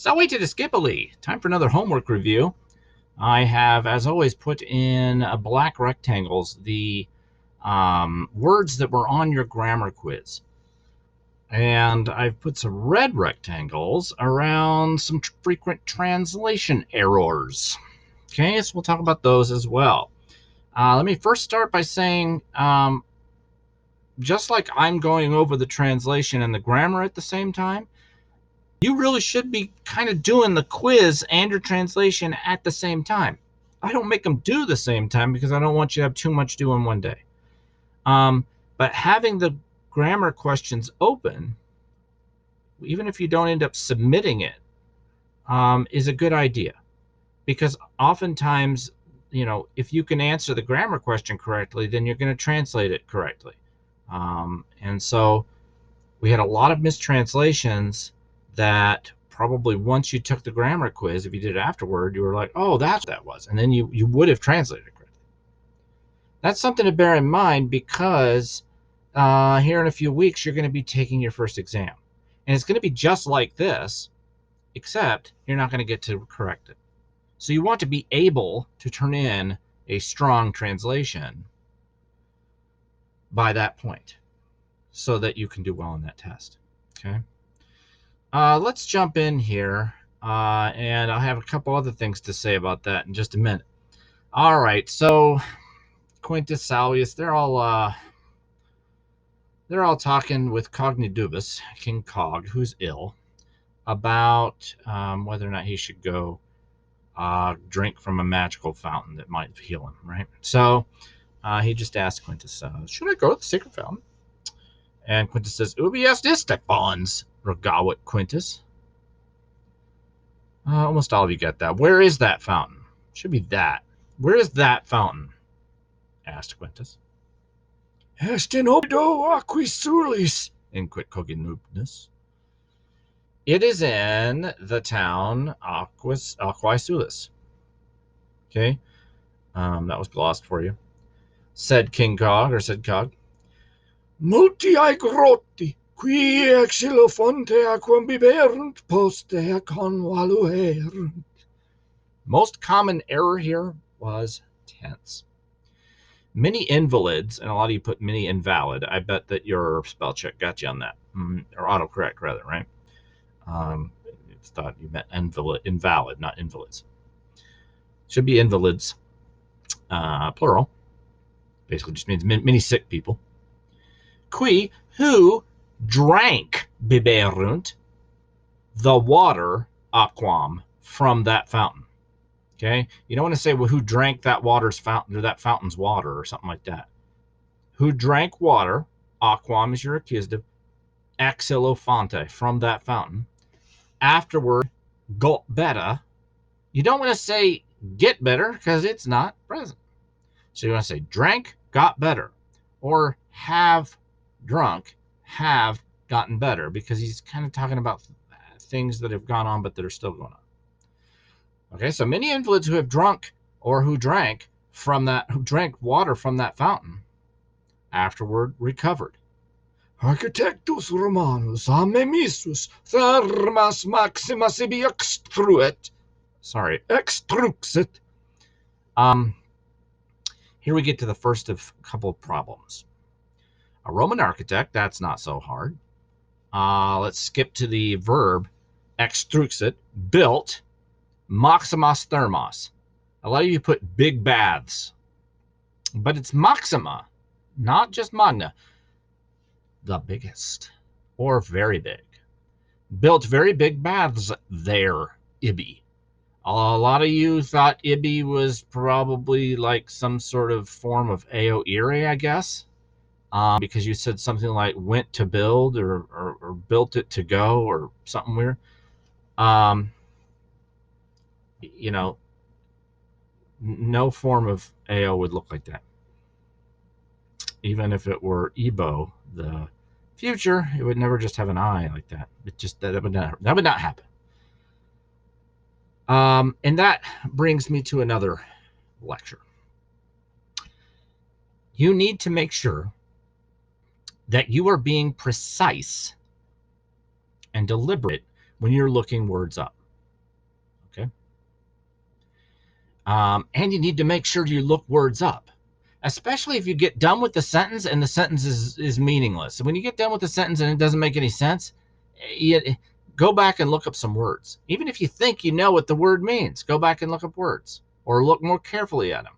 So wait to Skippily. Time for another homework review. I have, as always, put in black rectangles the words that were on your grammar quiz. And I've put some red rectangles around some frequent translation errors. Okay, so we'll talk about those as well. Let me first start by saying, just like I'm going over the translation and the grammar at the same time, you really should be kind of doing the quiz and your translation at the same time. I don't make them do the same time because I don't want you to have too much to do in one day. But having the grammar questions open, even if you don't end up submitting it, is a good idea. Because oftentimes, if you can answer the grammar question correctly, then you're going to translate it correctly. And so we had a lot of mistranslations that probably once you took the grammar quiz, if you did it afterward, you were like, oh, that's what that was. And then you would have translated it correctly. That's something to bear in mind because here in a few weeks, you're going to be taking your first exam. And it's going to be just like this, except you're not going to get to correct it. So you want to be able to turn in a strong translation by that point so that you can do well on that test. Okay. Let's jump in here, and I'll have a couple other things to say about that in just a minute. All right, so Quintus Salvius, they're all talking with Cognidubus, King Cog, who's ill, about whether or not he should go drink from a magical fountain that might heal him, right? So he just asked Quintus, should I go to the sacred fountain? And Quintus says, ubi est iste fons, regawit Quintus. Almost all of you get that. Where is that fountain? Should be that. Where is that fountain? Asked Quintus. Est in obido aquis sulis, inquit Coginubnus. It is in the town Aquae Sulis. Okay, that was glossed for you. Said King Cog, or said Cog. Multiae grotti, qui exilo fonte aquam biberunt, postea convaluerunt. Most common error here was tense. Many invalids, and a lot of you put many invalid. I bet that your spell check got you on that, or autocorrect rather, right? It's thought you meant invalid, not invalids. Should be invalids, plural. Basically just means many sick people. Qui, who drank biberunt, the water, aquam, from that fountain. Okay, you don't want to say, well, who drank that water's fountain, or that fountain's water, or something like that. Who drank water, aquam is your accusative, ex illo fonte, from that fountain. Afterward, got better. You don't want to say get better because it's not present. So you want to say drank, got better, or have drunk, have gotten better, because he's kind of talking about things that have gone on but that are still going on. Okay, so many invalids who have drunk or who drank water from that fountain afterward recovered. Architectus Romanus amemisus thermas maximas ibi extruit. Extruxit. Here we get to the first of a couple of problems. A Roman architect, that's not so hard. Let's skip to the verb extruxit, built maximas thermos. A lot of you put big baths, but it's maxima, not just magna. The biggest, or very big. Built very big baths there, Ibi. A lot of you thought Ibi was probably like some sort of form of Aoire, I guess, because you said something like went to build or built it to go or something weird. No form of AO would look like that. Even if it were Ebo, the future, it would never just have an I like that. That would not happen. And that brings me to another lecture. You need to make sure that you are being precise and deliberate when you're looking words up. Okay. And you need to make sure you look words up, especially if you get done with the sentence and the sentence is meaningless. So when you get done with the sentence and it doesn't make any sense, go back and look up some words. Even if you think you know what the word means, go back and look up words or look more carefully at them.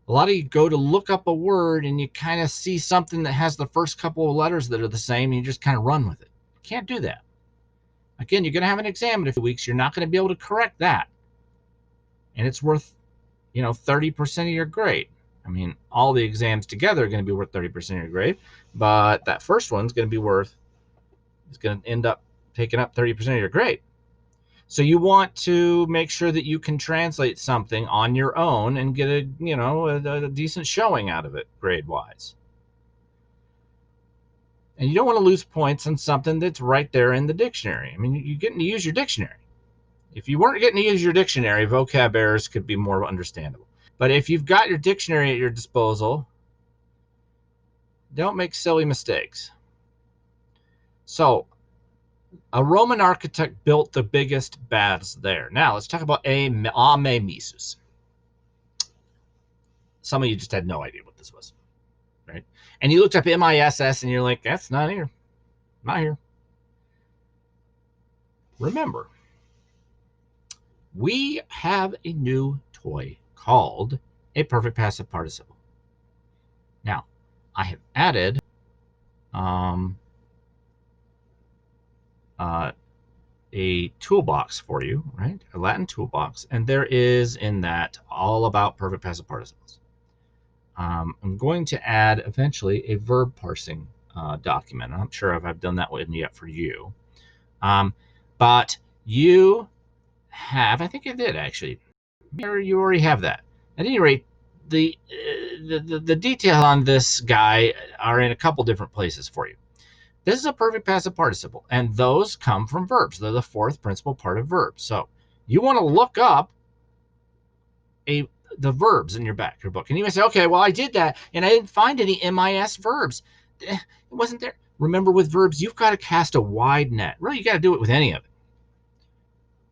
A lot of you go to look up a word and you kind of see something that has the first couple of letters that are the same and you just kind of run with it. You can't do that. Again, you're going to have an exam in a few weeks. You're not going to be able to correct that. And it's worth, 30% of your grade. I mean, all the exams together are going to be worth 30% of your grade, but that first one's going to be it's going to end up taking up 30% of your grade. So you want to make sure that you can translate something on your own and get a decent showing out of it grade-wise. And you don't want to lose points on something that's right there in the dictionary. I mean, you're getting to use your dictionary. If you weren't getting to use your dictionary, vocab errors could be more understandable. But if you've got your dictionary at your disposal, don't make silly mistakes. So, a Roman architect built the biggest baths there. Now, let's talk about ame misus. Some of you just had no idea what this was, right? And you looked up MISS and you're like, that's not here. Not here. Remember, we have a new toy called a perfect passive participle. Now, I have added a toolbox for you, right? A Latin toolbox, and there is in that all about perfect passive participles. I'm going to add eventually a verb parsing document. I'm not sure if I've done that one yet for you, but you have, I think I did actually. You already have that. At any rate, the detail on this guy are in a couple different places for you. This is a perfect passive participle, and those come from verbs. They're the fourth principal part of verbs. So you want to look up the verbs in your book. And you may say, okay, well, I did that, and I didn't find any MIS verbs. It wasn't there. Remember, with verbs, you've got to cast a wide net. Really, you got to do it with any of it.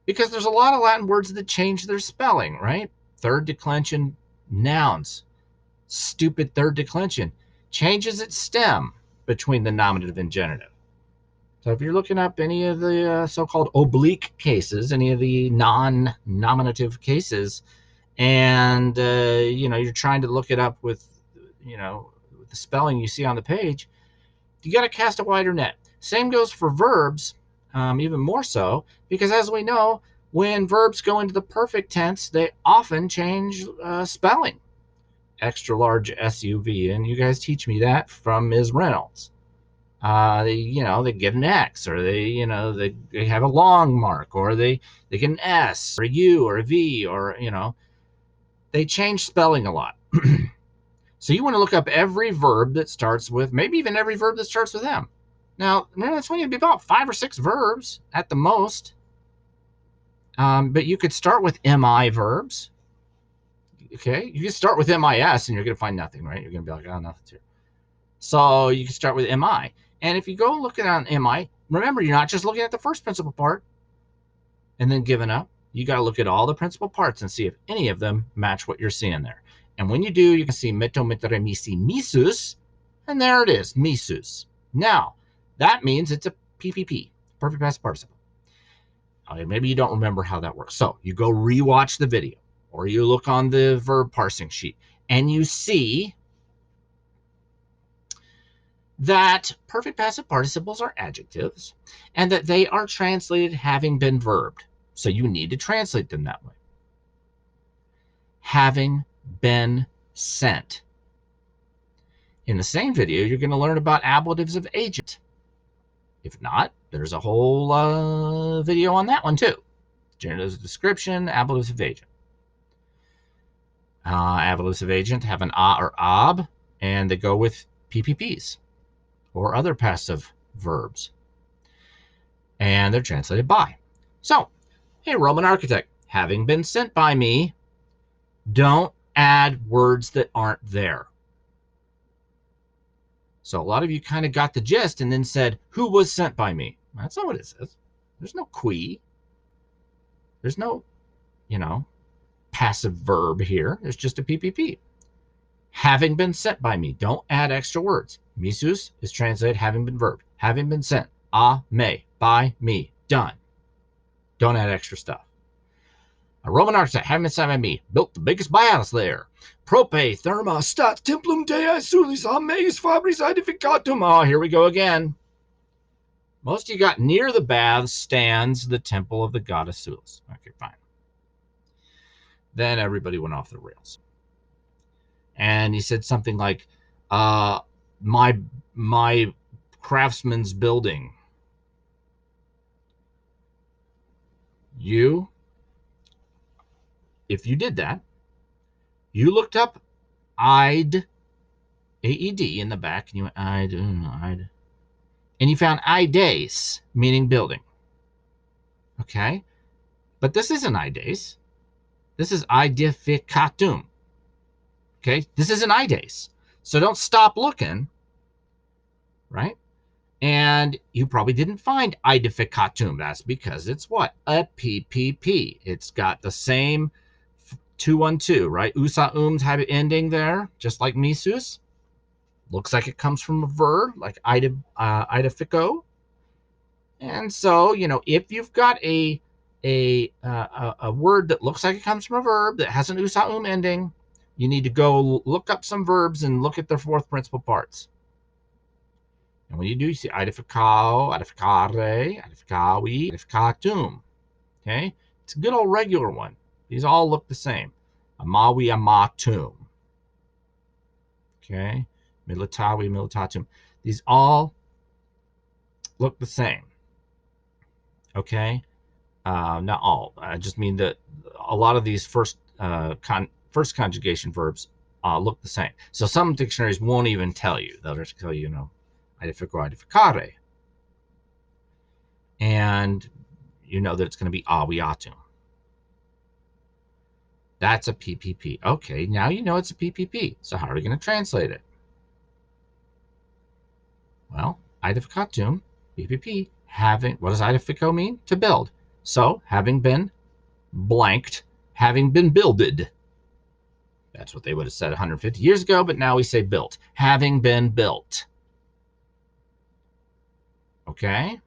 Because there's a lot of Latin words that change their spelling, right? Third declension nouns. Stupid third declension changes its stem between the nominative and genitive. So if you're looking up any of the so-called oblique cases, any of the non-nominative cases, and you're trying to look it up with the spelling you see on the page, you got to cast a wider net. Same goes for verbs, even more so, because as we know, when verbs go into the perfect tense, they often change spelling. Extra large SUV, and you guys teach me that from Ms. Reynolds. They get an X, or they have a long mark, or they get an S, or a U, or a V, or they change spelling a lot. So you want to look up every verb that starts with, maybe even every verb that starts with M. Now, remember, that's only about 5 or 6 verbs at the most. But you could start with MI verbs. Okay, you can start with MIS and you're going to find nothing, right? You're going to be like, oh, nothing's here. So you can start with MI. And if you go looking at MI, remember, you're not just looking at the first principal part and then giving up. You got to look at all the principal parts and see if any of them match what you're seeing there. And when you do, you can see meto, metere, misi, misus, and there it is, misus. Now, that means it's a PPP, perfect past participle. Okay, maybe you don't remember how that works. So you go rewatch the video, or you look on the verb parsing sheet, and you see that perfect passive participles are adjectives, and that they are translated having been verbed. So you need to translate them that way. Having been sent. In the same video, you're going to learn about ablatives of agent. If not, there's a whole video on that one too. Generative description, ablatives of agent. Ablatives of agent have an a or ab, and they go with PPPs or other passive verbs. And they're translated by. So, hey, Roman architect, having been sent by me, don't add words that aren't there. So a lot of you kind of got the gist and then said, who was sent by me? That's not what it says. There's no qui. There's no, passive verb here. There's just a PPP. Having been sent by me. Don't add extra words. Misus is translated having been verb. Having been sent. A me. By me. Done. Don't add extra stuff. A Roman architect, having been sent by me, built the biggest baths there. Prope therma stat templum dei sulis a meis fabris edificatum. Oh, here we go again. Most of you got near the baths stands the temple of the goddess Sulis. Okay, fine. Then everybody went off the rails. And he said something like, my craftsman's building. If you did that, you looked up I'd, A-E-D in the back, and you went, I'd, and you found Ides, meaning building. Okay? But this isn't Ides. This is Edificatum. Okay? This isn't Ides. So don't stop looking, right? And you probably didn't find Edificatum. That's because it's what? A PPP. It's got the same 212, right? Usa type of ending there, just like misus. Looks like it comes from a verb, like edifico. And so, if you've got a word that looks like it comes from a verb that has an usa ending, you need to go look up some verbs and look at their fourth principal parts. And when you do, you see edificao, edificare, edificavi, edificatum. Okay? It's a good old regular one. These all look the same. Amawi, amatum. Okay? Militawi, militatum. These all look the same. Okay? Not all. I just mean that a lot of these first conjugation verbs look the same. So some dictionaries won't even tell you. They'll just tell you, edifico, edificare. And you know that it's going to be aviatum. That's a PPP. Okay, now you know it's a PPP. So how are we going to translate it? Well, edificatum, PPP, what does edifico mean? To build. So, having been blanked, having been builded. That's what they would have said 150 years ago, but now we say built. Having been built. Okay?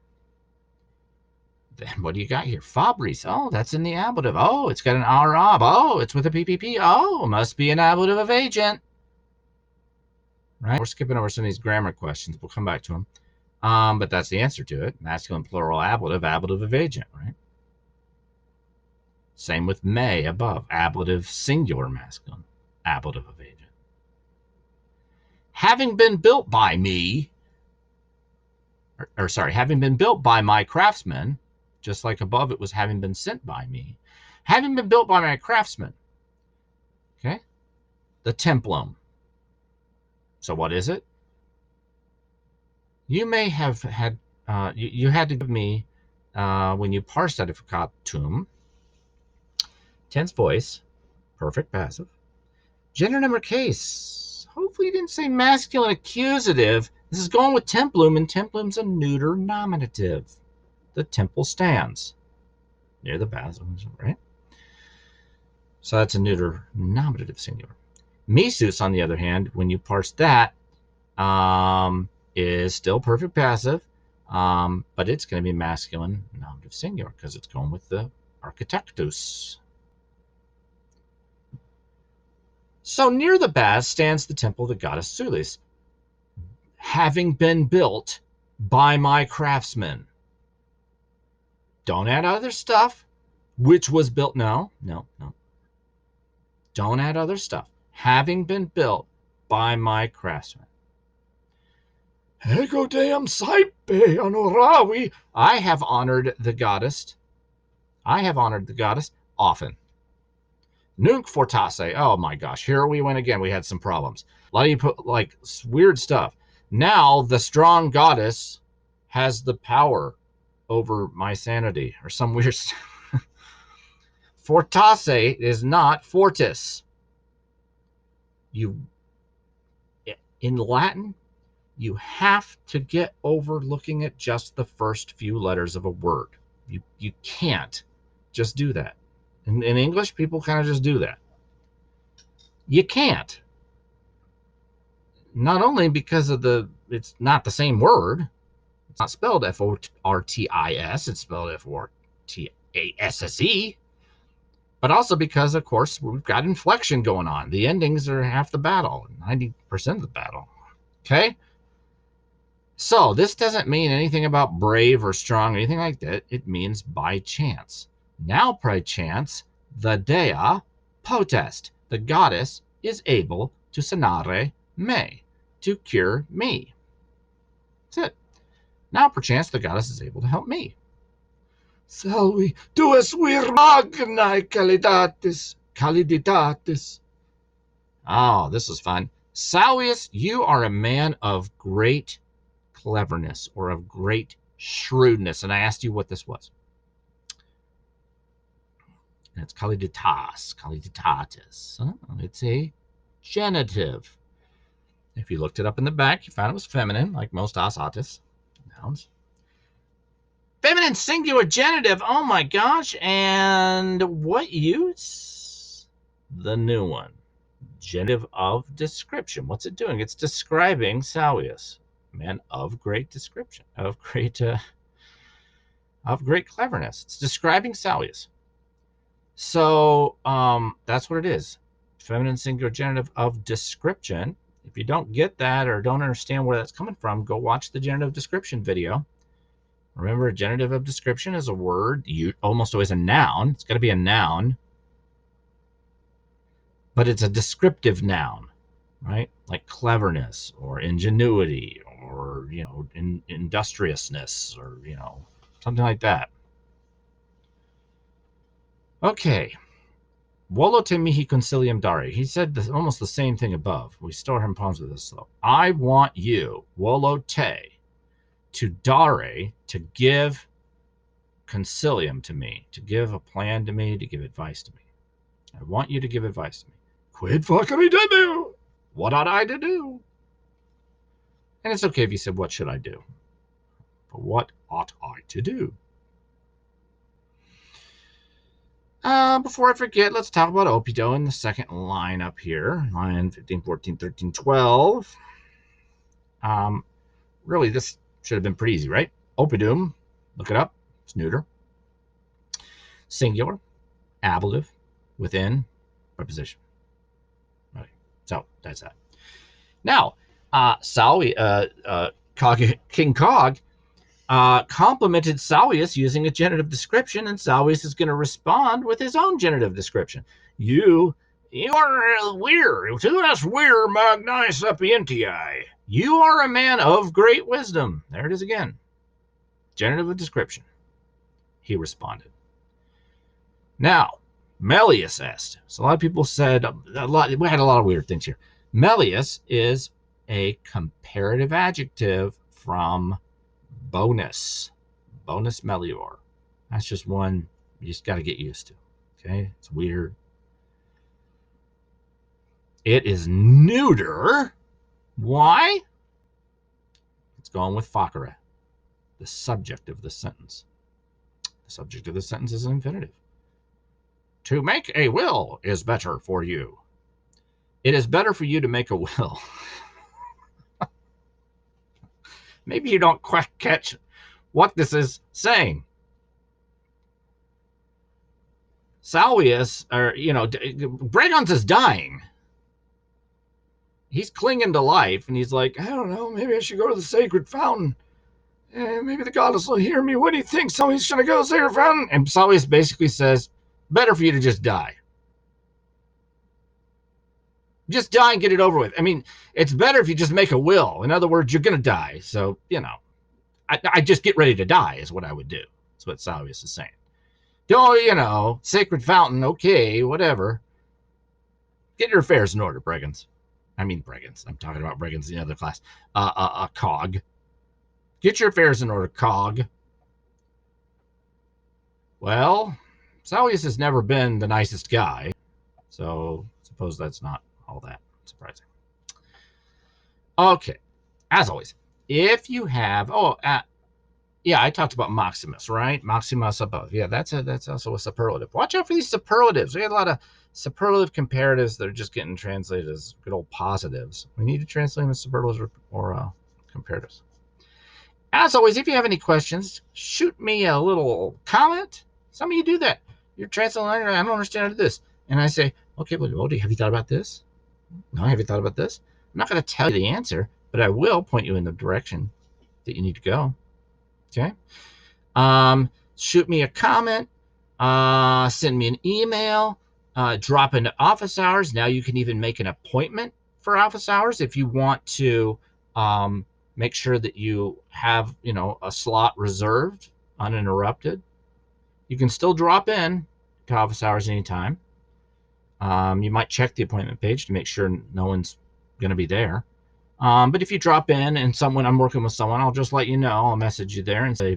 Then what do you got here? Fabris. Oh, that's in the ablative. Oh, it's got an arab. Oh, it's with a PPP. Oh, must be an ablative of agent. Right? We're skipping over some of these grammar questions. We'll come back to them. But that's the answer to it. Masculine plural ablative of agent, right? Same with may above. Ablative singular masculine. Ablative of agent. Having been built by me, having been built by my craftsman, just like above it was having been sent by me. Having been built by my craftsman. Okay? The templum. So what is it? You may have had, you had to give me, when you parsed edificatum, tense voice, perfect passive, gender number case. Hopefully you didn't say masculine accusative. This is going with templum, and templum's a neuter nominative. The temple stands near the baths, right? So that's a neuter nominative singular. Misus, on the other hand, when you parse that, is still perfect passive, but it's going to be masculine nominative singular because it's going with the architectus. So near the baths stands the temple of the goddess Sulis, having been built by my craftsmen. Don't add other stuff, which was built. No. Don't add other stuff. Having been built by my craftsmen. Ego deum saipe honoravi. I have honored the goddess. Often. Nunc fortasse. Oh my gosh, here we went again. We had some problems. A lot of you put like weird stuff. Now the strong goddess has the power over my sanity, or some weird stuff. Fortasse is not fortis. In Latin, you have to get over looking at just the first few letters of a word. You can't just do that. In English, people kind of just do that. You can't. Not only because of it's not the same word. It's not spelled Fortis. It's spelled Fortasse. But also because, of course, we've got inflection going on. The endings are half the battle, 90% of the battle. Okay? So this doesn't mean anything about brave or strong or anything like that. It means by chance. Now, by chance, the dea potest, the goddess, is able to sanare me, to cure me. That's it. Now, perchance, the goddess is able to help me. Salvi tuas vir magnae caliditatis. Oh, this is fun. Salvius, you are a man of great cleverness or of great shrewdness. And I asked you what this was. And it's caliditatis. Oh, it's a genitive. If you looked it up in the back, you found it was feminine, like most asatis nouns. Feminine singular genitive. Oh my gosh. And what use? The new one. Genitive of description. What's it doing? It's describing Salvius, man of great description, of great cleverness. It's describing Salvius. So that's what it is. Feminine singular genitive of description. If you don't get that or don't understand where that's coming from, go watch the genitive description video. Remember, a genitive of description is a word, almost always a noun. It's got to be a noun, but it's a descriptive noun, right? Like cleverness or ingenuity or, industriousness or, something like that. Okay. Volo te mihi concilium dare. He said almost the same thing above. We still have problems with this, though. I want you, volo te, to dare, to give concilium to me, to give a plan to me, to give advice to me. I want you to give advice to me. Quid facere debeu? What ought I to do? And it's okay if you said, what should I do? But what ought I to do? Before I forget, let's talk about Opido in the second line up here. Line 15, 14, 13, 12. Really, this should have been pretty easy, right? Opidum, look it up. It's neuter. Singular, ablative, within, preposition. Right. So that's that. Now, King Cog complimented Salvius using a genitive description, and Salvius is going to respond with his own genitive description. You are weir, to us weir magnae sapientiae. You are a man of great wisdom. There it is again. Genitive of description. He responded. Now, Melius asked. So a lot of people said, we had a lot of weird things here. Melius is a comparative adjective from bonus melior. That's just one you just got to get used to. Okay, it's weird. It is neuter. Why? It's going with facere, the subject of the sentence. The subject of the sentence is an infinitive. To make a will is better for you. It is better for you to make a will. Maybe you don't quite catch what this is saying. Salvius, Bragons is dying. He's clinging to life, and he's like, I don't know, maybe I should go to the sacred fountain. Maybe the goddess will hear me. What do you think? So should I go to the sacred fountain? And Salvius basically says, better for you to just die. Just die and get it over with. I mean, it's better if you just make a will. In other words, you're going to die. So, I just get ready to die is what I would do. That's what Salvius is saying. Don't, sacred fountain, okay, whatever. Get your affairs in order, Bragons. I mean, Bragons. I'm talking about Bragons in the other class. Cog. Get your affairs in order, Cog. Well, Salvius has never been the nicest guy. So, suppose that's not all that surprising. Okay. As always, if you have, Yeah, I talked about Maximus, right? Maximus above. Yeah, that's also a superlative. Watch out for these superlatives. We got a lot of superlative comparatives that are just getting translated as good old positives. We need to translate them as superlatives or comparatives. As always, if you have any questions, shoot me a little comment. Some of you do that. You're translating, I don't understand how to do this. And I say, okay, well, Odie, have you thought about this? No, have you thought about this? I'm not going to tell you the answer, but I will point you in the direction that you need to go. Okay? Shoot me a comment, send me an email, drop into office hours. Now you can even make an appointment for office hours if you want to make sure that you have, a slot reserved, uninterrupted. You can still drop in to office hours anytime. You might check the appointment page to make sure no one's going to be there. But if you drop in and I'm working with someone, I'll just let you know. I'll message you there and say,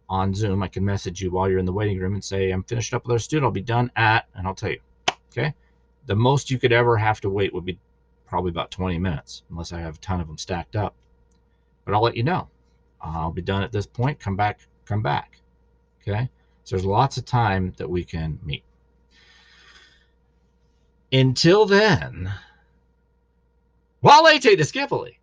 on Zoom, I can message you while you're in the waiting room and say, I'm finished up with our student. I'll be done and I'll tell you. Okay. The most you could ever have to wait would be probably about 20 minutes, unless I have a ton of them stacked up. But I'll let you know. I'll be done at this point. Come back. Okay. So there's lots of time that we can meet. Until then, Walete Discipoli.